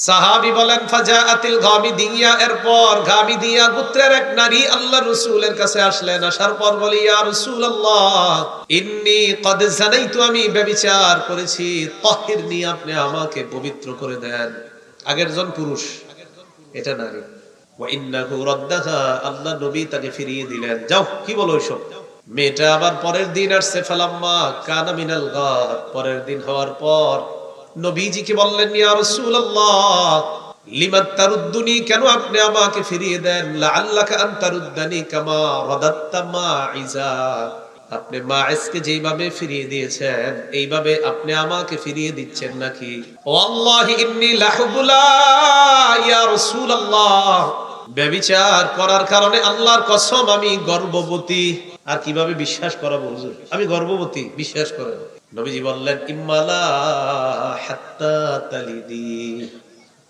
সাহাবী বলেন ফাজাআতিল গামিদিয়া, এরপর গামিদিয়া গোত্রের এক নারী আল্লাহর রাসূলের কাছে আসলেন। আসার পর বলে, ইয়া রাসূলুল্লাহ ইন্নী ক্বাদ যানাইতু, আমি ব্যভিচার করেছি, তাহিরনি, আপনি আমাকে পবিত্র করে দেন। আগের জন পুরুষ, এটা নারী। ওয়া ইন্নাহু রাদ্দাহা, আল্লাহ নবী তাকে ফিরিয়ে দিলেন। যাও, কি বলো এসব? মেয়েটা আবার পরের দিন আসছে। ফালাম্মা কানা মিনাল গাদ, পরের দিন হওয়ার পর নবীজিকে বললেন, ইয়া রাসূলুল্লাহ লিমা তারুদ্দুনি, কেন আপনি আমাকে ফিরিয়ে দেন? লাআল্লাকা আন তারুদ্দানি কামা রাদাত্তা মাইজা, আপনি মাইজকে যেভাবে ফিরিয়ে দিয়েছেন এইভাবে আপনি আমাকে ফিরিয়ে দিচ্ছেন নাকি? ওয়াল্লাহি ইন্নী লাহুবুলা ইয়া রাসূলুল্লাহ, ব্যভিচার করার কারণে আল্লাহর কসম আমি গর্ভবতী। আর কিভাবে বিশ্বাস করাবো হুজুর, আমি গর্ভবতী, বিশ্বাস করেন। নবীজি বললেন, ইম্মালা হাত্তা তালিদি,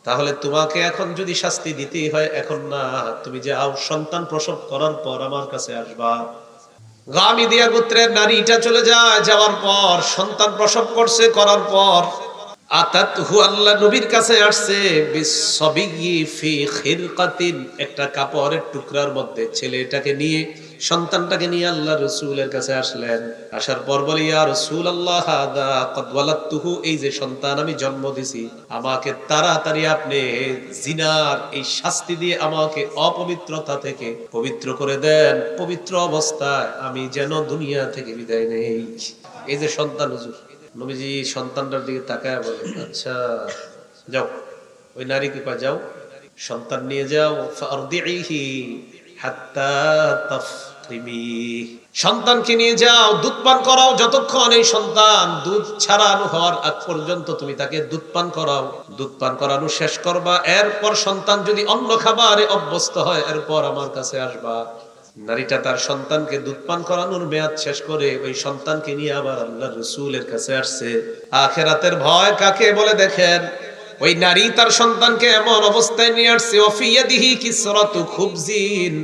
তাহলে তোমাকে এখন যদি শাস্তি দিতেই হয় এখন না, তুমি যাও, সন্তান প্রসব করার পর আমার কাছে আসবা। গামিদিয়া গোত্রের নারীটা চলে যায়। যাওয়ার পর সন্তান প্রসব করছে, করার পর আতাতহু, আল্লাহ নবীর কাছে আসছে, বিসসাবিয়্যি ফি খিরকাতিন, একটা কাপড়ের টুকরার মধ্যে ছেলেটাকে নিয়ে, সন্তানটাকে নিয়ে আল্লাহ রাসূলের কাছে আসলেন। আসার পর বলে, ইয়া রাসূলুল্লাহ হাদা ক্বাদ ওয়ালাদতুহু, এই যে সন্তান আমি জন্ম দিছি, আমাকে তাড়াতাড়ি আপনি জিনার এই শাস্তি দিয়ে আমাকে অপবিত্রতা থেকে পবিত্র করে দেন, পবিত্র অবস্থায় আমি যেন দুনিয়া থেকে বিদায় নেই। এই যে সন্তান হুজুর, নবীজি সন্তানটার দিকে তাকায় বলে, আচ্ছা যাও, ওই নারীকে কয়, যাও সন্তান নিয়ে যাও, ফারদিহি হাত্তা তাফরিমি, সন্তানকে নিয়ে যাও, দুধ পান করাও, যতক্ষণ এই সন্তান দুধ ছাড়ানো হওয়ার আগ পর্যন্ত তুমি তাকে দুধ পান করাও। দুধ পান করানো শেষ করবা, এরপর সন্তান যদি অন্য খাবারে অভ্যস্ত হয় এরপর আমার কাছে আসবা। নারীটা তার সন্তানকে দুধ পান করানোর মেয়াদ শেষ করে ওই সন্তানকে নিয়ে আবার আল্লাহর রাসূলের কাছে আসছে। আখিরাতের ভয় কাকে বলে দেখেন, ওই নারী তার সন্তানকে এমন অবস্থায় নিয়ে আসছে, ওয়াফিয়াদিহি কিসরাতু খুবজিন,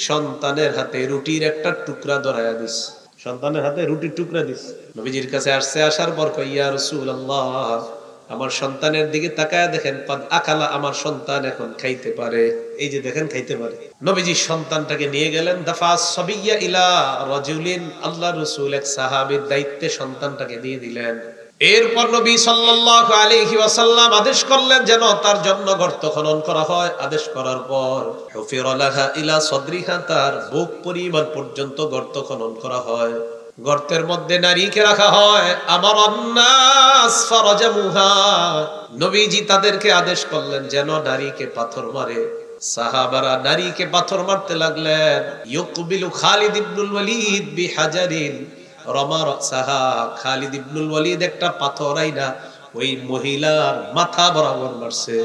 সন্তানের হাতে রুটির একটা টুকরা ধরায়া দিস, সন্তানের হাতে রুটির টুকরা দিস। নবীজির কাছে আসছে। আসার পর কয়, ইয়া রাসূলুল্লাহ আমার সন্তানের দিকে তাকায় দেখেন, কদ আকালা, আমার সন্তান এখন খাইতে পারে, এই যে দেখেন খাইতে পারে। নবীজি সন্তানটাকে নিয়ে গেলেন। দাফা সাবিয়্যা ইলা রাজুলিন, আল্লাহর রাসূল এক সাহাবীর দায়িত্বে সন্তানটাকে দিয়ে দিলেন। এরপর নবী সাল্লাল্লাহু আলাইহি ওয়াসাল্লাম আদেশ করলেন যেন তার জন্য গর্ত খনন করা হয়। আদেশ করার পর হুফিরা লাহা ইলা সাদরিহা, তার বুক পরিমাণ পর্যন্ত গর্ত খনন করা হয়। গর্তের মধ্যে নারীকে রাখা হয়। আমার আন্নাস ফারাজামুহা, নবীজি তাদেরকে আদেশ করলেন যেন নারীকে পাথর মারে। সাহাবারা নারীকে পাথর মারতে লাগলেন। ইউকবিলু খালিদ ইবনুল ওয়ালিদ বিহাজারিন রমা রাসাহা, খালিদ ইবনুল ওয়ালিদ একটা পাথর আইনা ওই মহিলার মাথা বরাবর মারছে।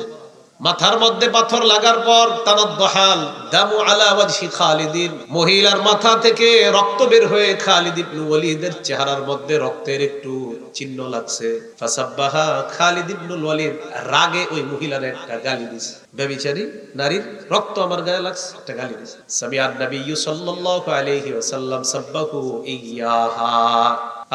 মাথার মধ্যে পাথর লাগার পর তানাদ্দাহাল দামু আলা ওয়াজহি খালিদিন, মহিলার মাথা থেকে রক্ত বের হয়ে খালিদ ইবনে ওয়ালিদের চেহারার মধ্যে রক্তের একটু চিহ্ন লাগছে। ফাসাব্বাহা, খালিদ ইবনে ওয়ালিদ রাগে ওই মহিলার একটা গালি দিছে, বেবিচারী নারীর রক্ত আমার গায়ে লাগছে, একটা গালি দিছে। সামিআন নবী সাল্লাল্লাহু আলাইহি ওয়াসাল্লাম সাব্বাহু ইয়াহা,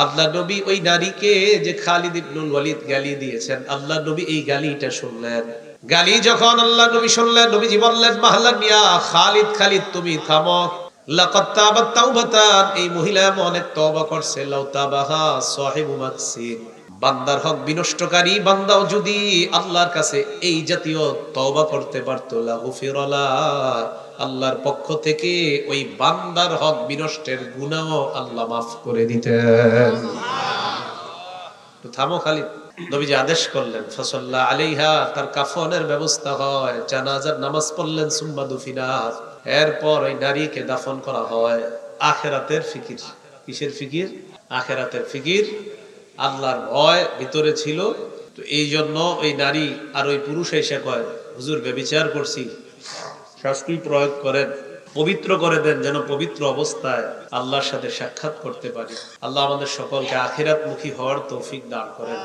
আল্লাহ নবী ওই নারীকে যে খালিদ ইবনে ওয়ালিদ গালি দিয়েছেন, আল্লাহ নবী এই গালিটা শুনলেন। গালি যখন আল্লাহ নবী শুনলেন, নবীজি বললেন, মাহলান ইয়া খালিদ, খালিদ তুমি থামো। লাকাদ তাবাত তাওবাতান, এই মহিলা অনেক তওবা করছে। লাউ তাবাহা সাহিবু মাকসিন, বান্দার হক বিনষ্টকারী বান্দাও যদি আল্লাহর কাছে এই জাতীয় তওবা করতে পারত, লা গুফিরালা, আল্লাহর পক্ষ থেকে ওই বান্দার হক বিনষ্টের গুনাহও আল্লাহ মাফ করে দিতেন। তো থামো খালিদ। নবীজি আদেশ করলেন, ফাসাল্লা আলাইহা, তার কাফনের ব্যবস্থা হয়, জানাজার নামাজ পড়লেন, সুম্মা দুফিনাত, এরপর ওই নারীকে দাফন করা হয়। আখিরাতের ফিকির, কিসের ফিকির? আখিরাতের ফিকির। আল্লাহর ভয় ভিতরে ছিল। তো এই জন্য ওই নারী আর ওই পুরুষ এসে কয়, হুজুর ব্যভিচার করছি, শাস্তি প্রয়োগ করেন, পবিত্র করে দেন, যেন পবিত্র অবস্থায় আল্লাহর সাথে সাক্ষাৎ করতে পারি। আল্লাহ আমাদের সকলকে আখিরাতমুখী হওয়ার তৌফিক দান করেন।